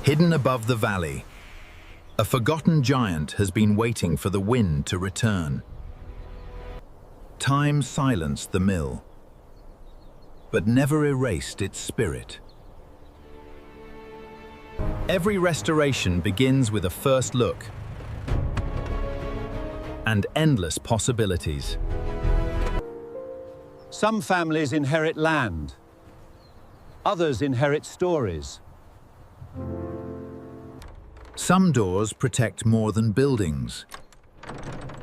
Hidden above the valley, a forgotten giant has been waiting for the wind to return. Time silenced the mill, but never erased its spirit. Every restoration begins with a first look and endless possibilities. Some families inherit land. Others inherit stories. Some doors protect more than buildings.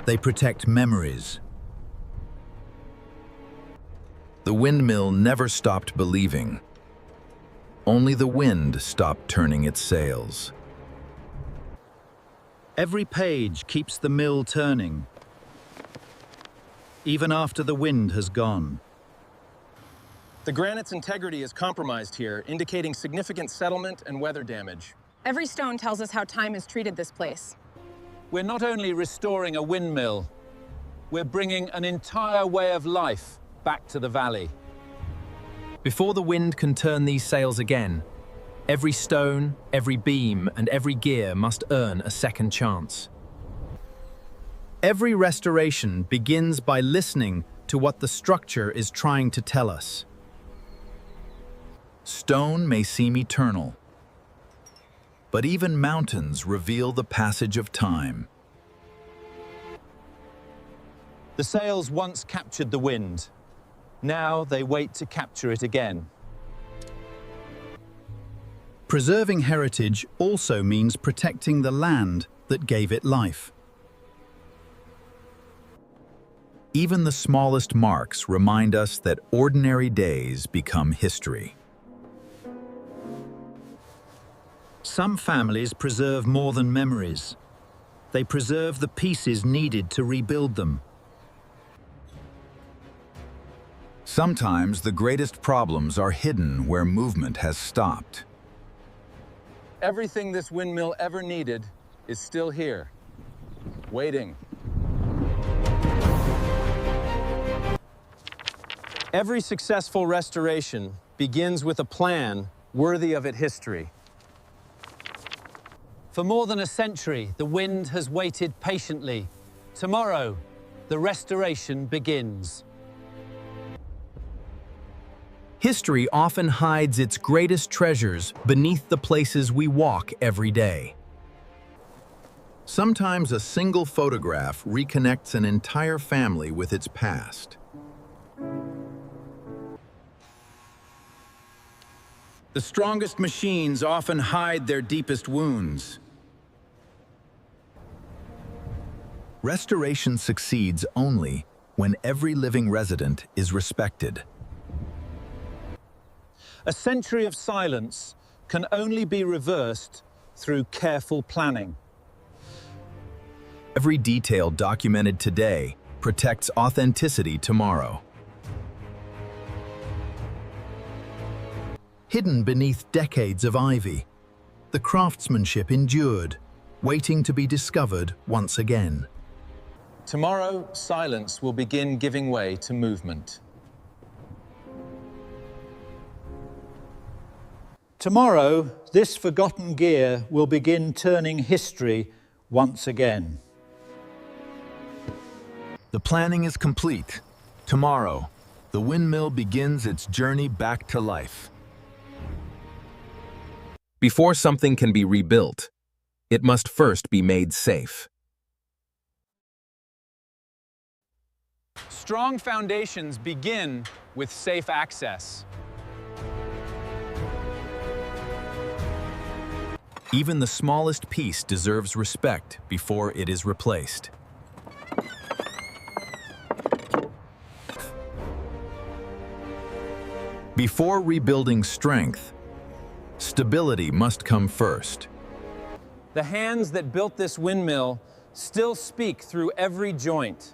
They protect memories. The windmill never stopped believing. Only the wind stopped turning its sails. Every page keeps the mill turning, even after the wind has gone. The granite's integrity is compromised here, indicating significant settlement and weather damage. Every stone tells us how time has treated this place. We're not only restoring a windmill, we're bringing an entire way of life back to the valley. Before the wind can turn these sails again, every stone, every beam, and every gear must earn a second chance. Every restoration begins by listening to what the structure is trying to tell us. Stone may seem eternal, but even mountains reveal the passage of time. The sails once captured the wind. Now they wait to capture it again. Preserving heritage also means protecting the land that gave it life. Even the smallest marks remind us that ordinary days become history. Some families preserve more than memories. They preserve the pieces needed to rebuild them. Sometimes the greatest problems are hidden where movement has stopped. Everything this windmill ever needed is still here, waiting. Every successful restoration begins with a plan worthy of its history. For more than a century, the wind has waited patiently. Tomorrow, the restoration begins. History often hides its greatest treasures beneath the places we walk every day. Sometimes a single photograph reconnects an entire family with its past. The strongest machines often hide their deepest wounds. Restoration succeeds only when every living resident is respected. A century of silence can only be reversed through careful planning. Every detail documented today protects authenticity tomorrow. Hidden beneath decades of ivy, the craftsmanship endured, waiting to be discovered once again. Tomorrow, silence will begin giving way to movement. Tomorrow, this forgotten gear will begin turning history once again. The planning is complete. Tomorrow, the windmill begins its journey back to life. Before something can be rebuilt, it must first be made safe. Strong foundations begin with safe access. Even the smallest piece deserves respect before it is replaced. Before rebuilding strength, stability must come first. The hands that built this windmill still speak through every joint.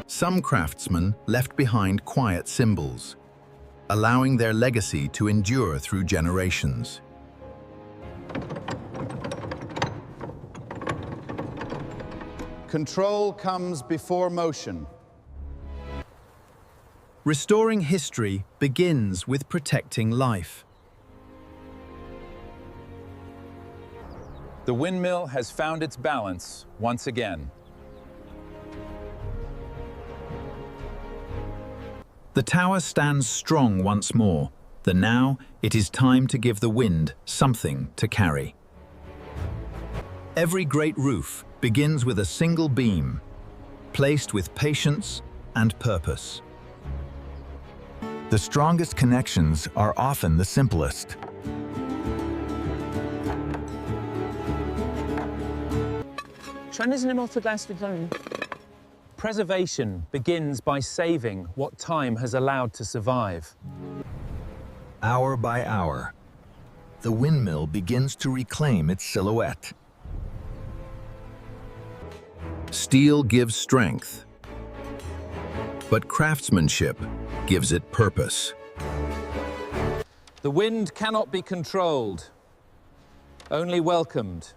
Some craftsmen left behind quiet symbols, allowing their legacy to endure through generations. Control comes before motion. Restoring history begins with protecting life. The windmill has found its balance once again. The tower stands strong once more. Now it is time to give the wind something to carry. Every great roof begins with a single beam, placed with patience and purpose. The strongest connections are often the simplest. Preservation begins by saving what time has allowed to survive. Hour by hour, the windmill begins to reclaim its silhouette. Steel gives strength, but craftsmanship gives it purpose. The wind cannot be controlled, only welcomed.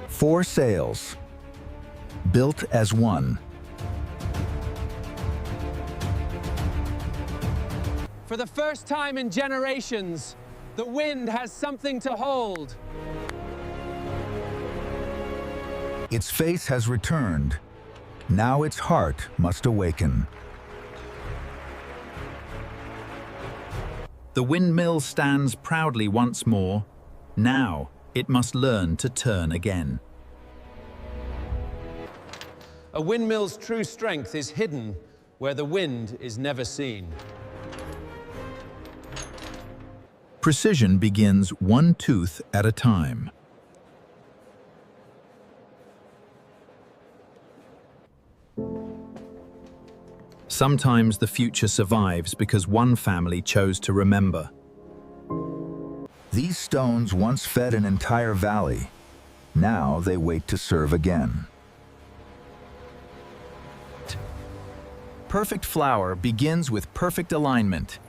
4 sails, built as one. For the first time in generations, the wind has something to hold. Its face has returned. Now its heart must awaken. The windmill stands proudly once more. Now it must learn to turn again. A windmill's true strength is hidden where the wind is never seen. Precision begins one tooth at a time. Sometimes the future survives because one family chose to remember. These stones once fed an entire valley. Now they wait to serve again. Perfect flour begins with perfect alignment.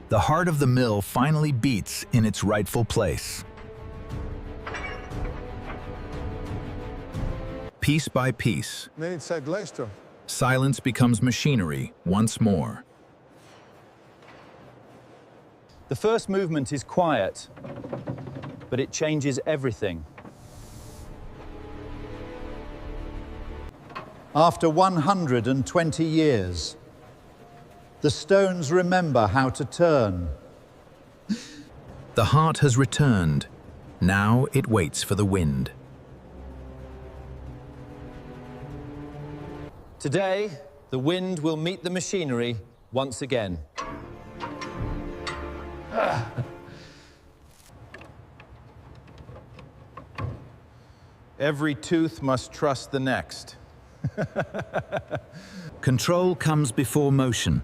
The heart of the mill finally beats in its rightful place. Piece by piece, silence becomes machinery once more. The first movement is quiet, but it changes everything. After 120 years, the stones remember how to turn. The heart has returned. Now it waits for the wind. Today, the wind will meet the machinery once again. Every tooth must trust the next. Control comes before motion.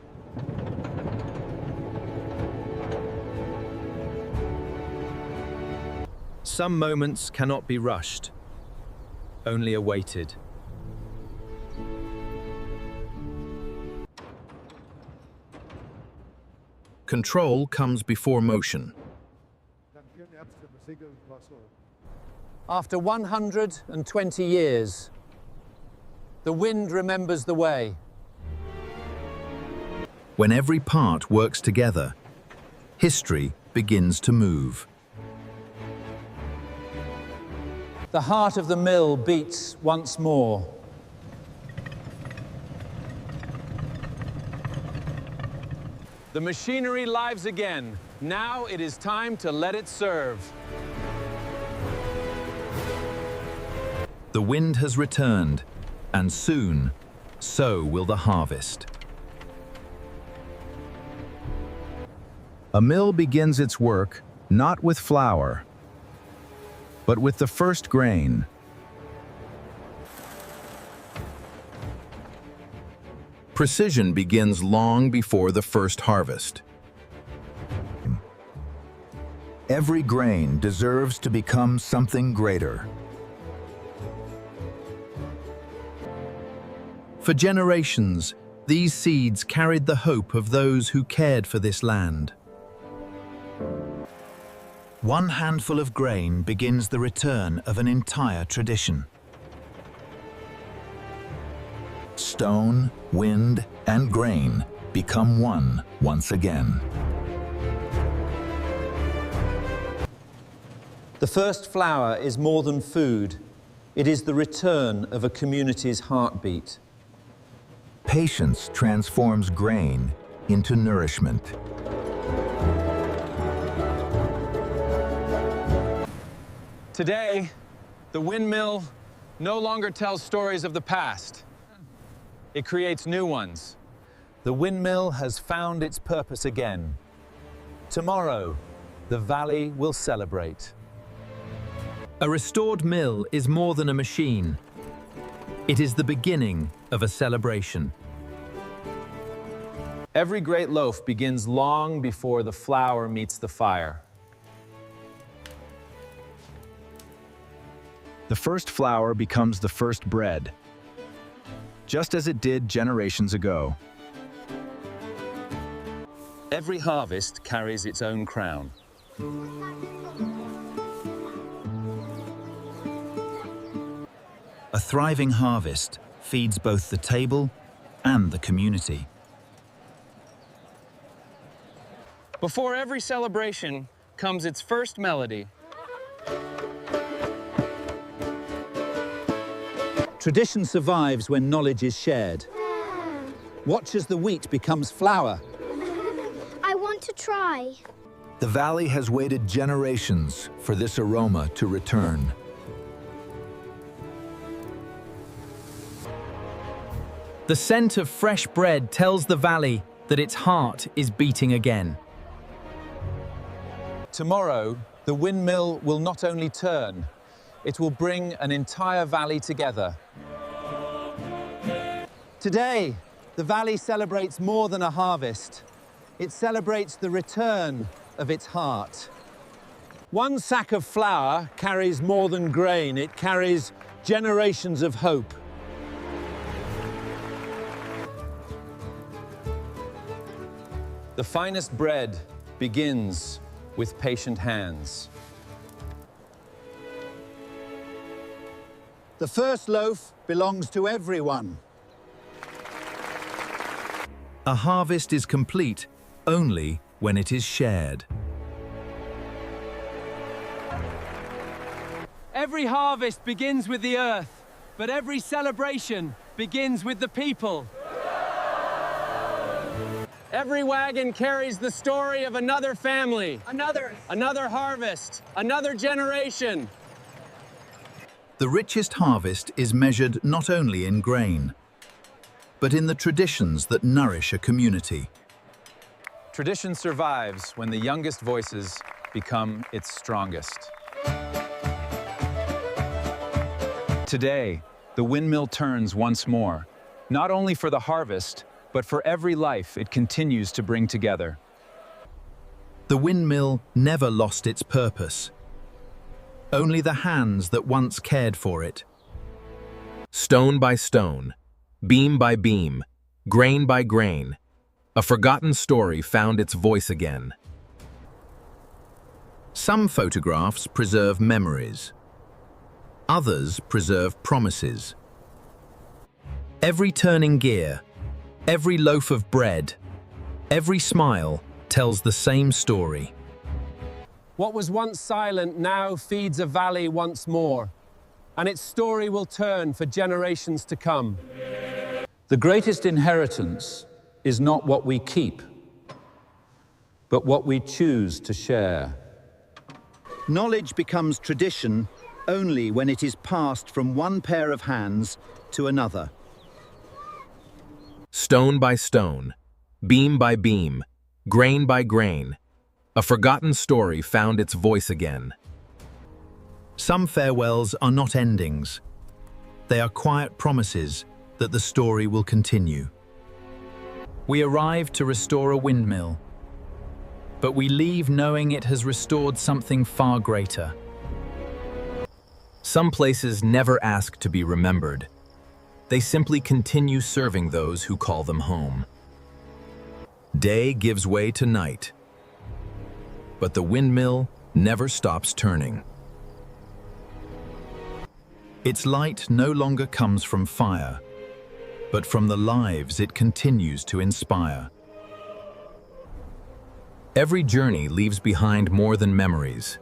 Some moments cannot be rushed, only awaited. Control comes before motion. After 120 years, the wind remembers the way. When every part works together, history begins to move. The heart of the mill beats once more. The machinery lives again. Now it is time to let it serve. The wind has returned, and soon, so will the harvest. A mill begins its work not with flour, but with the first grain. Precision begins long before the first harvest. Every grain deserves to become something greater. For generations, these seeds carried the hope of those who cared for this land. One handful of grain begins the return of an entire tradition. Stone, wind, and grain become one once again. The first flower is more than food. It is the return of a community's heartbeat. Patience transforms grain into nourishment. Today, the windmill no longer tells stories of the past. It creates new ones. The windmill has found its purpose again. Tomorrow, the valley will celebrate. A restored mill is more than a machine. It is the beginning of a celebration. Every great loaf begins long before the flour meets the fire. The first flour becomes the first bread, just as it did generations ago. Every harvest carries its own crown. A thriving harvest feeds both the table and the community. Before every celebration comes its first melody. Tradition survives when knowledge is shared. Watch as the wheat becomes flour. I want to try. The valley has waited generations for this aroma to return. The scent of fresh bread tells the valley that its heart is beating again. Tomorrow, the windmill will not only turn, it will bring an entire valley together. Today, the valley celebrates more than a harvest. It celebrates the return of its heart. One sack of flour carries more than grain. It carries generations of hope. The finest bread begins with patient hands. The first loaf belongs to everyone. A harvest is complete only when it is shared. Every harvest begins with the earth, but every celebration begins with the people. Every wagon carries the story of another family, another harvest, another generation. The richest harvest is measured not only in grain, but in the traditions that nourish a community. Tradition survives when the youngest voices become its strongest. Today, the windmill turns once more, not only for the harvest, but for every life it continues to bring together. The windmill never lost its purpose. Only the hands that once cared for it. Stone by stone, beam by beam, grain by grain, a forgotten story found its voice again. Some photographs preserve memories. Others preserve promises. Every turning gear, every loaf of bread, every smile tells the same story. What was once silent now feeds a valley once more, and its story will turn for generations to come. The greatest inheritance is not what we keep, but what we choose to share. Knowledge becomes tradition only when it is passed from one pair of hands to another. Stone by stone, beam by beam, grain by grain, a forgotten story found its voice again. Some farewells are not endings. They are quiet promises that the story will continue. We arrive to restore a windmill, but we leave knowing it has restored something far greater. Some places never ask to be remembered. They simply continue serving those who call them home. Day gives way to night, but the windmill never stops turning. Its light no longer comes from fire, but from the lives it continues to inspire. Every journey leaves behind more than memories.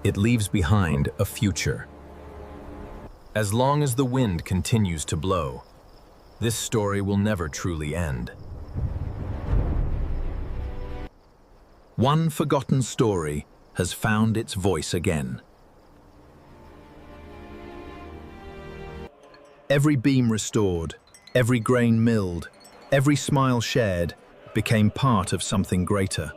It leaves behind a future. As long as the wind continues to blow, this story will never truly end. One forgotten story has found its voice again. Every beam restored, every grain milled, every smile shared became part of something greater.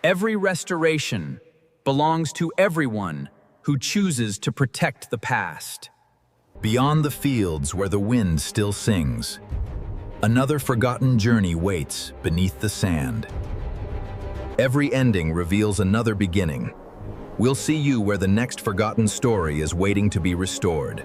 Every restoration belongs to everyone who chooses to protect the past. Beyond the fields where the wind still sings, another forgotten journey waits beneath the sand. Every ending reveals another beginning. We'll see you where the next forgotten story is waiting to be restored.